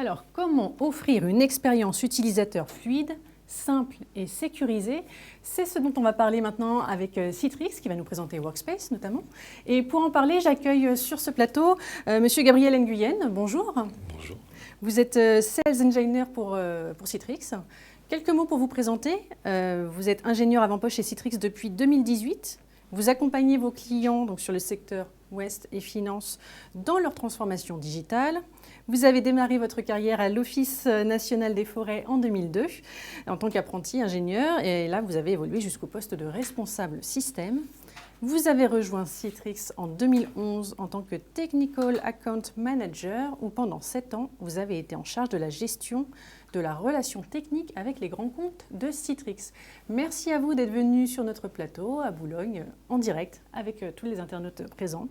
Alors, comment offrir une expérience utilisateur fluide, simple et sécurisée? C'est ce dont on va parler maintenant avec Citrix, qui va nous présenter Workspace notamment. Et pour en parler, j'accueille sur ce plateau Monsieur Gabriel Nguyen. Bonjour. Bonjour. Vous êtes Sales Engineer pour Citrix. Quelques mots pour vous présenter. Vous êtes ingénieur avant-poste chez Citrix depuis 2018. Vous accompagnez vos clients donc, sur le secteur Ouest et Finance dans leur transformation digitale. Vous avez démarré votre carrière à l'Office national des forêts en 2002 en tant qu'apprenti ingénieur et là vous avez évolué jusqu'au poste de responsable système. Vous avez rejoint Citrix en 2011 en tant que Technical Account Manager où pendant 7 ans vous avez été en charge de la gestion de la relation technique avec les grands comptes de Citrix. Merci à vous d'être venu sur notre plateau à Boulogne en direct avec tous les internautes présents.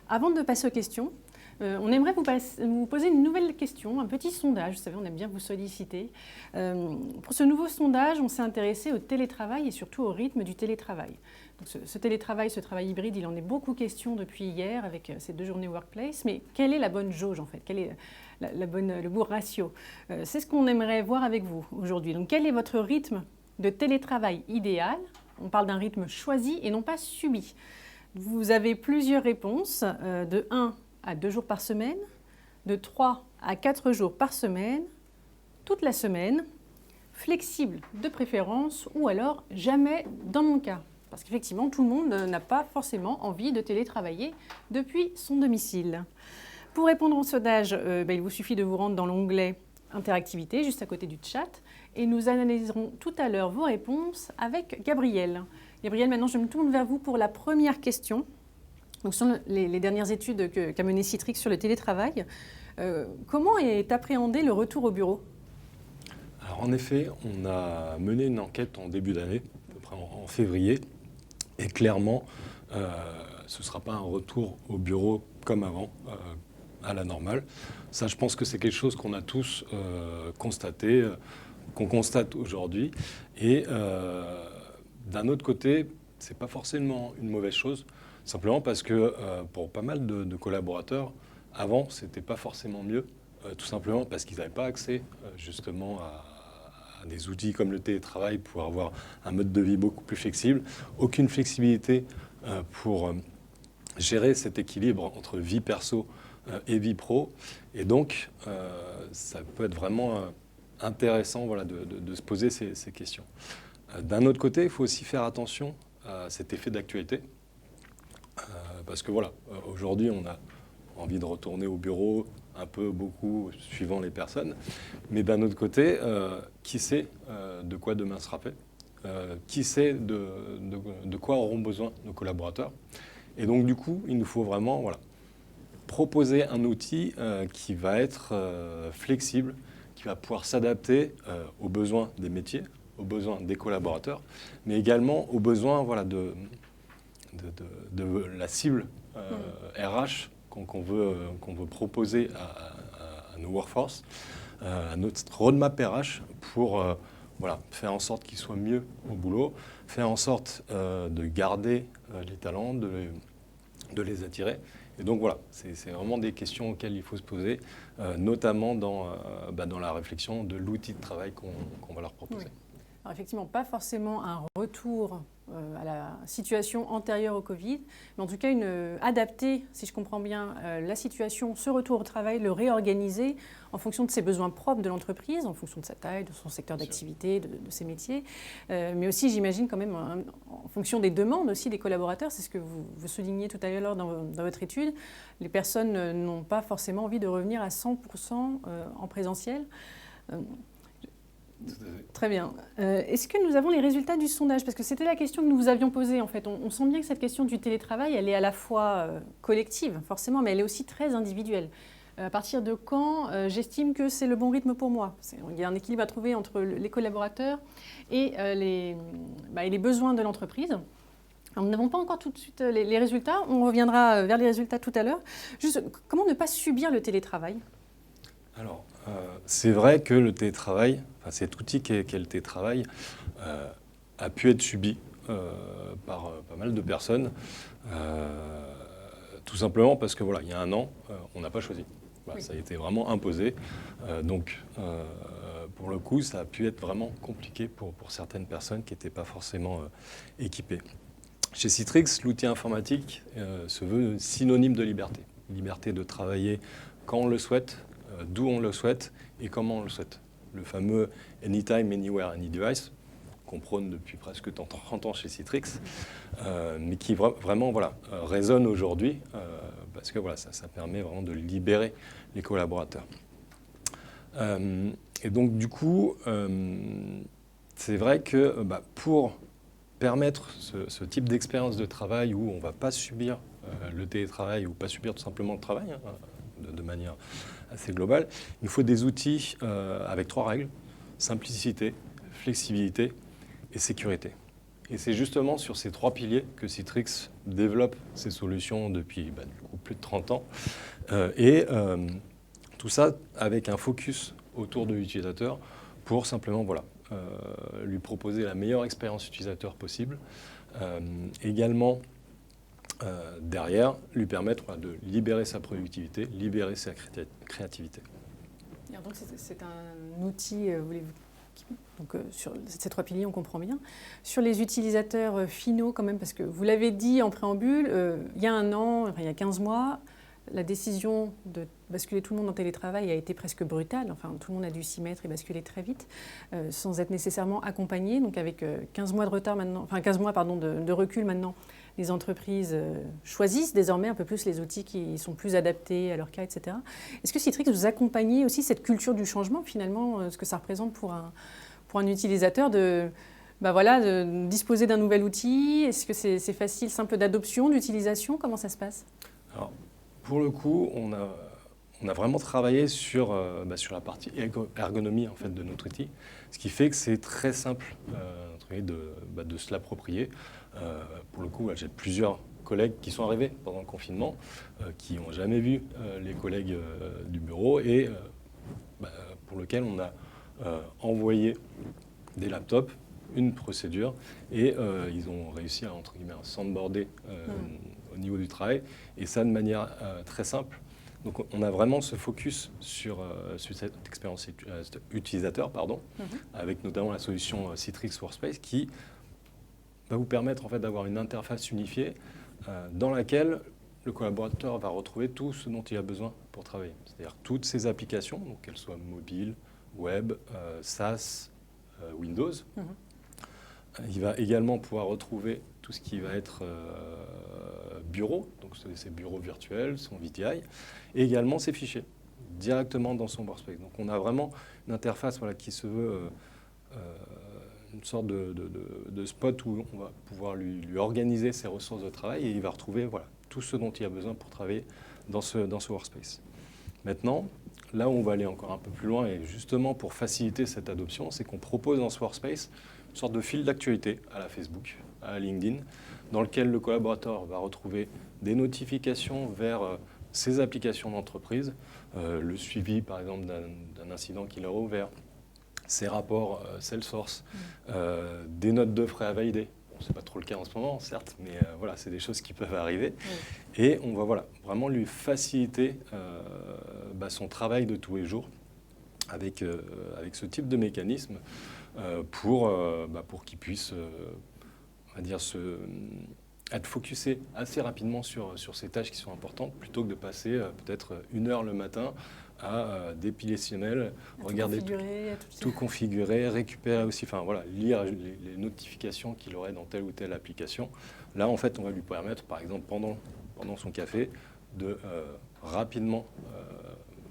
Avant de passer aux questions, on aimerait vous poser une nouvelle question, un petit sondage. Vous savez, on aime bien vous solliciter. Pour ce nouveau sondage, on s'est intéressé au télétravail et surtout au rythme du télétravail. Donc ce télétravail, ce travail hybride, il en est beaucoup question depuis hier avec ces 2 journées Workplace. Mais quelle est la bonne jauge en fait? Quel est le bon ratio? C'est ce qu'on aimerait voir avec vous aujourd'hui. Donc quel est votre rythme de télétravail idéal? On parle d'un rythme choisi et non pas subi. Vous avez plusieurs réponses, de 1 à 2 jours par semaine, de 3 à 4 jours par semaine, toute la semaine, flexible de préférence ou alors jamais dans mon cas. Parce qu'effectivement, tout le monde n'a pas forcément envie de télétravailler depuis son domicile. Pour répondre au sondage, il vous suffit de vous rendre dans l'onglet Interactivité, juste à côté du chat, et nous analyserons tout à l'heure vos réponses avec Gabriel. Gabriel, maintenant je me tourne vers vous pour la première question. Donc, sur les dernières études qu'a mené Citrix sur le télétravail, comment est appréhendé le retour au bureau? Alors en effet, on a mené une enquête en début d'année, à peu près en février, et clairement, ce ne sera pas un retour au bureau comme avant, à la normale. Ça, je pense que c'est quelque chose qu'on a tous constaté, qu'on constate aujourd'hui. Et d'un autre côté, ce n'est pas forcément une mauvaise chose. Simplement parce que pour pas mal de collaborateurs, avant, ce n'était pas forcément mieux, tout simplement parce qu'ils n'avaient pas accès justement à des outils comme le télétravail pour avoir un mode de vie beaucoup plus flexible, aucune flexibilité pour gérer cet équilibre entre vie perso et vie pro. Et donc, ça peut être vraiment intéressant voilà, de se poser ces questions. D'un autre côté, il faut aussi faire attention à cet effet d'actualité. Parce que voilà, aujourd'hui, on a envie de retourner au bureau, un peu, beaucoup, suivant les personnes. Mais d'un autre côté, qui sait de quoi demain sera fait? Qui sait de quoi auront besoin nos collaborateurs? Et donc, du coup, il nous faut vraiment voilà, proposer un outil qui va être flexible, qui va pouvoir s'adapter aux besoins des métiers, aux besoins des collaborateurs, mais également aux besoins voilà, de la cible RH qu'on veut proposer à nos workforce, à notre roadmap RH pour voilà, faire en sorte qu'ils soient mieux au boulot, faire en sorte de garder les talents, de les attirer. Et donc voilà, c'est vraiment des questions auxquelles il faut se poser, notamment dans la réflexion de l'outil de travail qu'on va leur proposer. Oui. Alors effectivement, pas forcément un retour à la situation antérieure au Covid, mais en tout cas adapter, si je comprends bien, la situation, ce retour au travail, le réorganiser en fonction de ses besoins propres de l'entreprise, en fonction de sa taille, de son secteur d'activité, de ses métiers, mais aussi j'imagine quand même en fonction des demandes aussi des collaborateurs, c'est ce que vous soulignez tout à l'heure dans votre étude, les personnes n'ont pas forcément envie de revenir à 100% en présentiel. Très bien. Est-ce que nous avons les résultats du sondage? Parce que c'était la question que nous vous avions posée en fait. On sent bien que cette question du télétravail, elle est à la fois collective, forcément, mais elle est aussi très individuelle. À partir de quand j'estime que c'est le bon rythme pour moi? Il y a un équilibre à trouver entre les collaborateurs et les besoins de l'entreprise. Alors, nous n'avons pas encore tout de suite les résultats. On reviendra vers les résultats tout à l'heure. Juste, comment ne pas subir le télétravail? Alors, c'est vrai que le télétravail, cet outil qu'est le télétravail, a pu être subi par pas mal de personnes, tout simplement parce que voilà, il y a un an, on n'a pas choisi. Voilà, Oui. ça a été vraiment imposé. Pour le coup, ça a pu être vraiment compliqué pour certaines personnes qui n'étaient pas forcément équipées. Chez Citrix, l'outil informatique se veut synonyme de liberté. Liberté de travailler quand on le souhaite, d'où on le souhaite et comment on le souhaite. Le fameux Anytime, Anywhere, Any Device, qu'on prône depuis presque 30 ans chez Citrix, mais qui vraiment résonne aujourd'hui, parce que ça permet vraiment de libérer les collaborateurs. Et donc du coup, c'est vrai que pour permettre ce type d'expérience de travail où on ne va pas subir le télétravail ou pas subir tout simplement le travail, de manière assez globale, il faut des outils avec 3 règles: simplicité, flexibilité et sécurité. Et c'est justement sur ces 3 piliers que Citrix développe ses solutions depuis du coup, plus de 30 ans. Tout ça avec un focus autour de l'utilisateur pour simplement lui proposer la meilleure expérience utilisateur possible. Également, derrière, lui permettre de libérer sa productivité, libérer sa créativité. Alors donc c'est un outil, donc sur ces 3 piliers, on comprend bien. Sur les utilisateurs finaux quand même, parce que vous l'avez dit en préambule, il y a un an, il y a 15 mois, la décision de basculer tout le monde en télétravail a été presque brutale. Enfin, tout le monde a dû s'y mettre et basculer très vite, sans être nécessairement accompagné. Donc avec 15 mois de retard maintenant, enfin 15 mois de recul maintenant, les entreprises choisissent désormais un peu plus les outils qui sont plus adaptés à leur cas, etc. Est-ce que Citrix vous accompagnez aussi cette culture du changement, finalement, ce que ça représente pour un utilisateur de disposer d'un nouvel outil? Est-ce que c'est facile, simple d'adoption, d'utilisation? Comment ça se passe? Alors, pour le coup, on a vraiment travaillé sur la partie ergonomie en fait, de notre outil, ce qui fait que c'est très simple de se l'approprier. Pour le coup, j'ai plusieurs collègues qui sont arrivés pendant le confinement, qui n'ont jamais vu les collègues du bureau et pour lesquels on a envoyé des laptops, une procédure, et ils ont réussi à, entre guillemets, soundboarder au niveau du travail, et ça de manière très simple. Donc on a vraiment ce focus sur cette expérience utilisateur, avec notamment la solution Citrix Workspace qui va vous permettre en fait, d'avoir une interface unifiée dans laquelle le collaborateur va retrouver tout ce dont il a besoin pour travailler. C'est-à-dire toutes ces applications, donc qu'elles soient mobiles, web, SaaS, Windows. Il va également pouvoir retrouver tout ce qui va être bureau, donc ses bureaux virtuels, son VDI, et également ses fichiers, directement dans son workspace. Donc on a vraiment une interface qui se veut une sorte de spot où on va pouvoir lui organiser ses ressources de travail et il va retrouver tout ce dont il a besoin pour travailler dans ce workspace. Maintenant, là où on va aller encore un peu plus loin, et justement pour faciliter cette adoption, c'est qu'on propose dans ce workspace une sorte de fil d'actualité à la Facebook, à la LinkedIn, dans lequel le collaborateur va retrouver des notifications vers ses applications d'entreprise, le suivi par exemple d'un incident qu'il aura ouvert, ses rapports Salesforce, des notes de frais à valider. Ce n'est pas trop le cas en ce moment, certes, mais c'est des choses qui peuvent arriver. Oui. Et on va vraiment lui faciliter son travail de tous les jours avec ce type de mécanisme pour qu'il puisse être focusé assez rapidement sur ces tâches qui sont importantes, plutôt que de passer peut-être 1 heure le matin à dépiler ses mails, regarder tout configurer, récupérer aussi, lire les notifications qu'il aurait dans telle ou telle application. Là, en fait, on va lui permettre, par exemple, pendant son café, de rapidement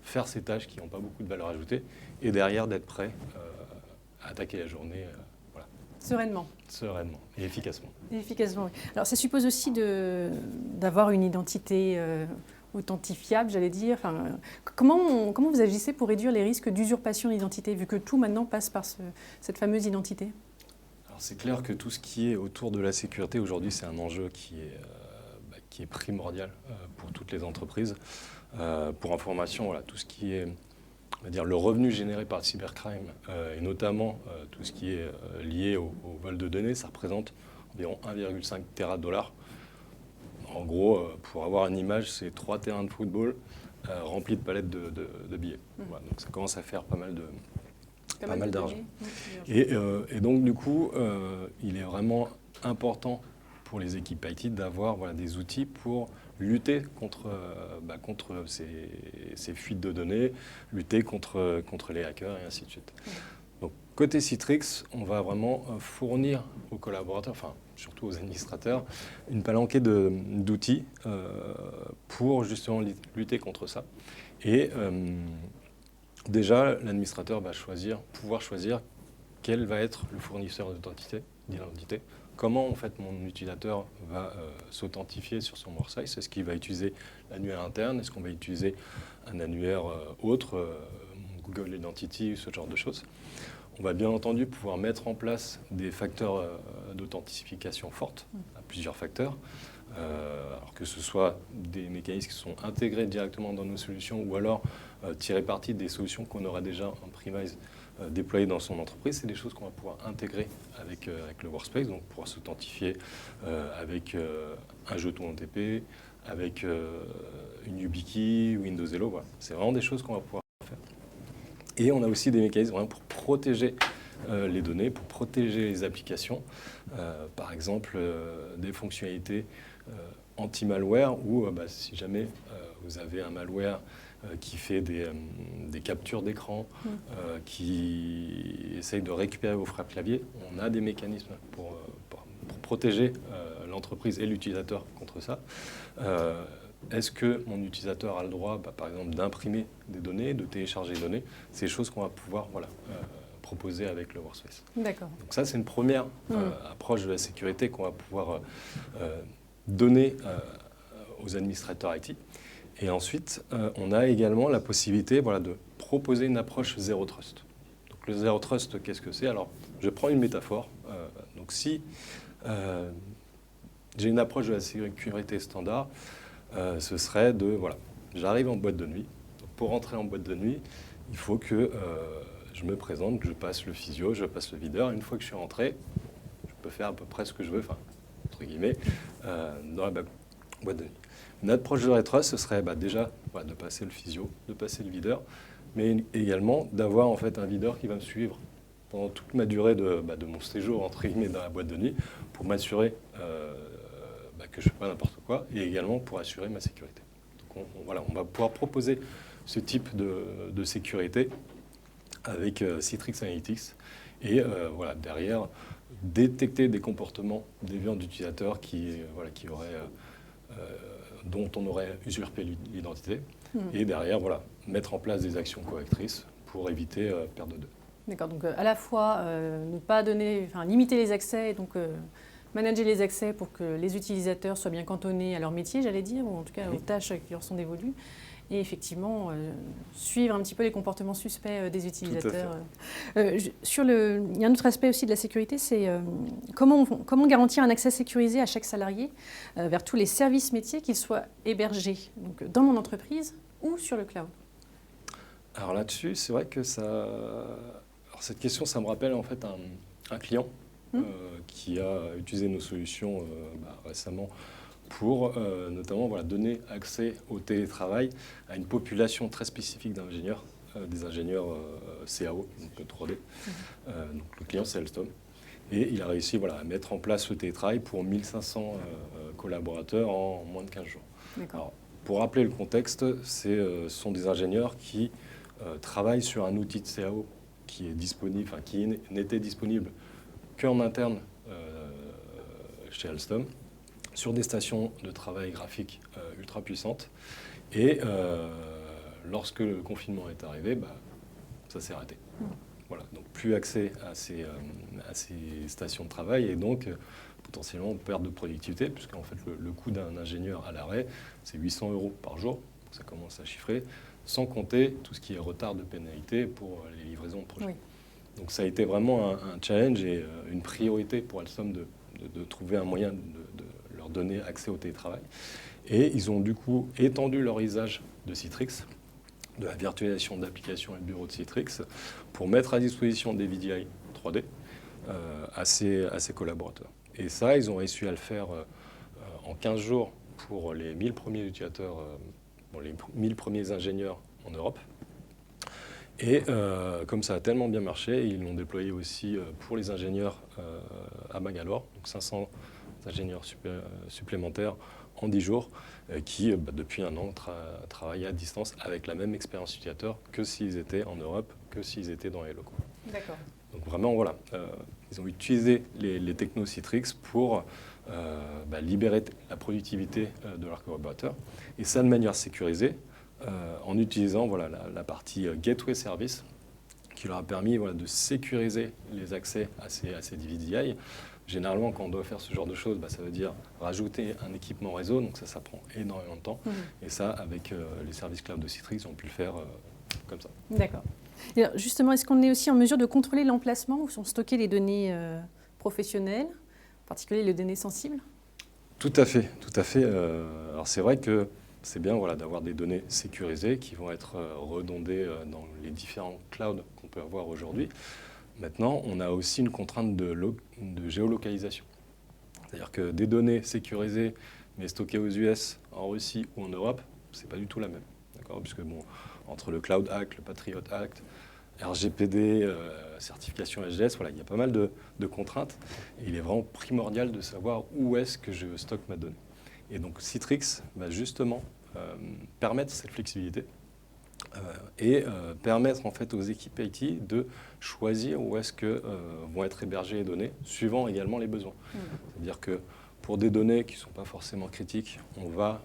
faire ces tâches qui n'ont pas beaucoup de valeur ajoutée et derrière d'être prêt à attaquer la journée. Sereinement. Sereinement et efficacement. Efficacement, oui. Alors, ça suppose aussi d'avoir une identité authentifiable, j'allais dire. Comment vous agissez pour réduire les risques d'usurpation d'identité, vu que tout maintenant passe par cette fameuse identité? Alors, c'est clair que tout ce qui est autour de la sécurité, aujourd'hui, c'est un enjeu qui est primordial pour toutes les entreprises. Pour information, tout ce qui est le revenu généré par le cybercrime et notamment tout ce qui est lié au vol de données, ça représente environ 1,5 Tera$. En gros, pour avoir une image, c'est 3 terrains de football remplie de palettes de billets. Voilà, donc ça commence à faire pas mal d'argent. Et donc du coup, il est vraiment important pour les équipes IT d'avoir des outils pour lutter contre ces fuites de données, lutter contre les hackers et ainsi de suite. Donc côté Citrix, on va vraiment fournir aux collaborateurs, enfin surtout aux administrateurs, une palanquée d'outils pour justement lutter contre ça. Et déjà, l'administrateur va pouvoir choisir quel va être le fournisseur d'identité. Comment en fait mon utilisateur va s'authentifier sur son workspace? Est-ce qu'il va utiliser l'annuaire interne? Est-ce qu'on va utiliser un annuaire autre, Google Identity, ce genre de choses? On va bien entendu pouvoir mettre en place des facteurs d'authentification fortes, à plusieurs facteurs, alors que ce soit des mécanismes qui sont intégrés directement dans nos solutions ou alors tirer parti des solutions qu'on aura déjà en premise déployées dans son entreprise. C'est des choses qu'on va pouvoir intégrer avec le workspace, donc pouvoir s'authentifier avec un jeton OTP, avec une YubiKey, Windows Hello. Voilà. C'est vraiment des choses qu'on va pouvoir faire. Et on a aussi des mécanismes vraiment pour protéger les données, pour protéger les applications. Par exemple, des fonctionnalités anti-malware où si jamais vous avez un malware qui fait des captures d'écran, qui essaye de récupérer vos frappes clavier, on a des mécanismes pour protéger l'entreprise et l'utilisateur contre ça. Est-ce que mon utilisateur a le droit, par exemple, d'imprimer des données, de télécharger des données? C'est des choses qu'on va pouvoir proposer avec le workspace. D'accord. Donc ça, c'est une première approche de la sécurité qu'on va pouvoir donner aux administrateurs IT. Et ensuite, on a également la possibilité de proposer une approche Zero Trust. Donc le Zero Trust, qu'est-ce que c'est? Alors, je prends une métaphore. Donc si j'ai une approche de la sécurité standard, ce serait j'arrive en boîte de nuit. Donc pour rentrer en boîte de nuit, il faut que je me présente, je passe le physio, je passe le videur. Une fois que je suis rentré, je peux faire à peu près ce que je veux, enfin, entre guillemets, dans la boîte de nuit. Notre approche de Zero Trust, ce serait déjà de passer le physio, de passer le videur, mais également d'avoir en fait un videur qui va me suivre pendant toute ma durée de mon séjour entre guillemets dans la boîte de nuit pour m'assurer que je ne fais pas n'importe quoi et également pour assurer ma sécurité. Donc on va pouvoir proposer ce type de sécurité avec Citrix Analytics et derrière détecter des comportements déviants d'utilisateurs dont on aurait usurpé l'identité et derrière mettre en place des actions correctrices pour éviter perte de données. D'accord, donc à la fois ne pas limiter les accès et donc manager les accès pour que les utilisateurs soient bien cantonnés à leur métier, j'allais dire, ou en tout cas aux tâches qui leur sont dévolues. Et effectivement, suivre un petit peu les comportements suspects des utilisateurs. Il y a un autre aspect aussi de la sécurité, c'est comment garantir un accès sécurisé à chaque salarié vers tous les services métiers, qu'ils soient hébergés donc, dans mon entreprise ou sur le cloud. Alors là-dessus, c'est vrai que cette question, ça me rappelle en fait un client qui a utilisé nos solutions récemment pour notamment donner accès au télétravail à une population très spécifique d'ingénieurs, des ingénieurs CAO, donc 3D. Donc le client, c'est Alstom. Et il a réussi à mettre en place le télétravail pour 1500 collaborateurs en moins de 15 jours. Alors, pour rappeler le contexte, ce sont des ingénieurs qui travaillent sur un outil de CAO qui est disponible, qui n'était disponible qu'en interne chez Alstom, sur des stations de travail graphique ultra puissantes. Et lorsque le confinement est arrivé, ça s'est arrêté. Voilà, donc plus accès à ces stations de travail et donc potentiellement perte de productivité, puisqu'en fait le coût d'un ingénieur à l'arrêt, c'est 800 € par jour, donc ça commence à chiffrer, sans compter tout ce qui est retard de pénalité pour les livraisons de projets. Oui. Donc ça a été vraiment un challenge et une priorité pour Alstom de trouver un moyen de leur donner accès au télétravail. Et ils ont du coup étendu leur usage de Citrix, de la virtualisation d'applications et de bureaux de Citrix, pour mettre à disposition des VDI 3D à ces collaborateurs. Et ça, ils ont réussi à le faire en 15 jours pour les 1000 premiers utilisateurs les 1000 premiers ingénieurs en Europe. Et comme ça a tellement bien marché, ils l'ont déployé aussi pour les ingénieurs à Bangalore, donc 500 ingénieurs supplémentaires en 10 jours, qui depuis un an travaillent à distance avec la même expérience utilisateur que s'ils étaient en Europe, que s'ils étaient dans les locaux. D'accord. Donc vraiment, voilà, ils ont utilisé les technos Citrix pour libérer la productivité de leurs collaborateurs, et ça de manière sécurisée, en utilisant la partie Gateway Service, qui leur a permis de sécuriser les accès à ces DVDI. Généralement, quand on doit faire ce genre de choses, ça veut dire rajouter un équipement réseau, donc ça prend énormément de temps. Et ça, avec les services cloud de Citrix, on peut le faire comme ça. D'accord. Et alors, justement, est-ce qu'on est aussi en mesure de contrôler l'emplacement où sont stockées les données professionnelles, en particulier les données sensibles? Tout à fait, tout à fait. Alors c'est vrai que c'est bien d'avoir des données sécurisées qui vont être redondées dans les différents clouds qu'on peut avoir aujourd'hui. Maintenant, on a aussi une contrainte de géolocalisation. C'est-à-dire que des données sécurisées, mais stockées aux US, en Russie ou en Europe, c'est pas du tout la même. D'accord ? Puisque entre le Cloud Act, le Patriot Act, RGPD, certification HDS, il y a pas mal de contraintes. Et il est vraiment primordial de savoir où est-ce que je stocke ma donnée. Et donc Citrix va justement permettre cette flexibilité et permettre en fait aux équipes IT de choisir où est-ce que vont être hébergées les données, suivant également les besoins. C'est-à-dire que pour des données qui ne sont pas forcément critiques, on va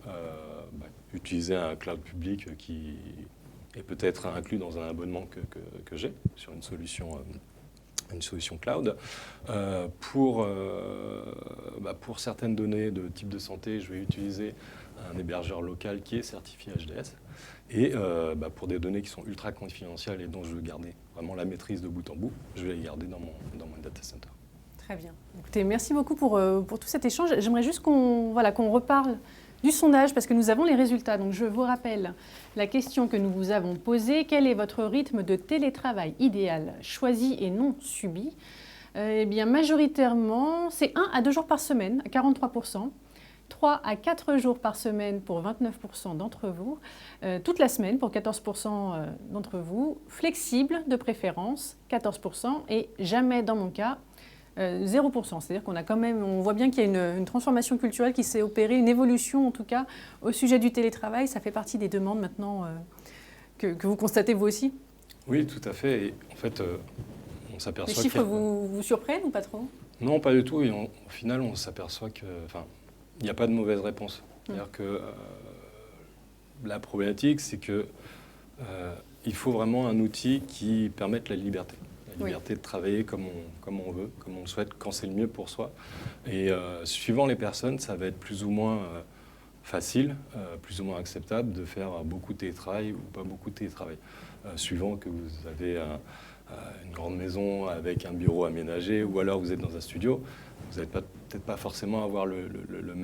utiliser un cloud public qui est peut-être inclus dans un abonnement que j'ai sur une solution cloud. Pour certaines données de type de santé, je vais utiliser un hébergeur local qui est certifié HDS. Et pour des données qui sont ultra confidentielles et dont je veux garder vraiment la maîtrise de bout en bout, je vais les garder dans mon data center. Très bien. Écoutez, merci beaucoup pour tout cet échange. J'aimerais juste qu'on reparle du sondage parce que nous avons les résultats. Donc je vous rappelle la question que nous vous avons posée. Quel est votre rythme de télétravail idéal, choisi et non subi? Eh bien, majoritairement, c'est 1 à 2 jours par semaine, à 43%. 3 à 4 jours par semaine pour 29% d'entre vous, toute la semaine pour 14% d'entre vous, flexible de préférence 14% et jamais dans mon cas 0%. C'est-à-dire qu'on a quand même, on voit bien qu'il y a une transformation culturelle qui s'est opérée, une évolution en tout cas au sujet du télétravail. Ça fait partie des demandes maintenant que vous constatez vous aussi? Oui, tout à fait. Et en fait, on s'aperçoit Les chiffres vous surprennent ou pas trop? Non, pas du tout. Et au final, on s'aperçoit que... il n'y a pas de mauvaise réponse. C'est-à-dire que la problématique, c'est que il faut vraiment un outil qui permette la liberté. La liberté de travailler comme on veut, comme on le souhaite, quand c'est le mieux pour soi. Et suivant les personnes, ça va être plus ou moins facile, plus ou moins acceptable de faire beaucoup de télétravail ou pas beaucoup de télétravail. Suivant que vous avez une grande maison avec un bureau aménagé ou alors vous êtes dans un studio, vous n'allez peut-être pas forcément avoir la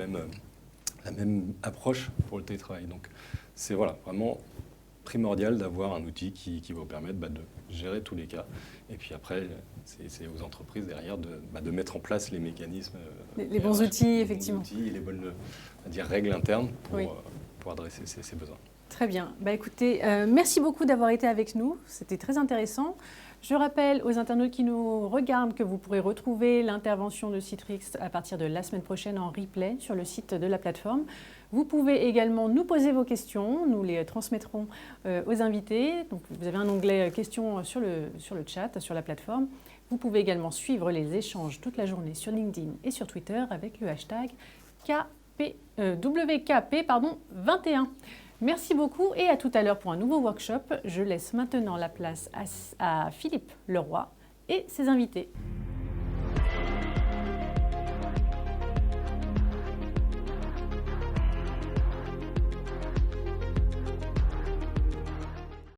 même approche pour le télétravail. Donc c'est vraiment primordial d'avoir un outil qui va vous permettre de gérer tous les cas. Et puis après, c'est aux entreprises derrière de mettre en place les mécanismes, les bons outils, effectivement. Les bons outils et les bonnes règles internes pour adresser ces besoins. Très bien. Écoutez, merci beaucoup d'avoir été avec nous. C'était très intéressant. Je rappelle aux internautes qui nous regardent que vous pourrez retrouver l'intervention de Citrix à partir de la semaine prochaine en replay sur le site de la plateforme. Vous pouvez également nous poser vos questions, nous les transmettrons aux invités. Donc, vous avez un onglet questions sur le chat, sur la plateforme. Vous pouvez également suivre les échanges toute la journée sur LinkedIn et sur Twitter avec le hashtag WKP21. Merci beaucoup et à tout à l'heure pour un nouveau workshop. Je laisse maintenant la place à Philippe Leroy et ses invités.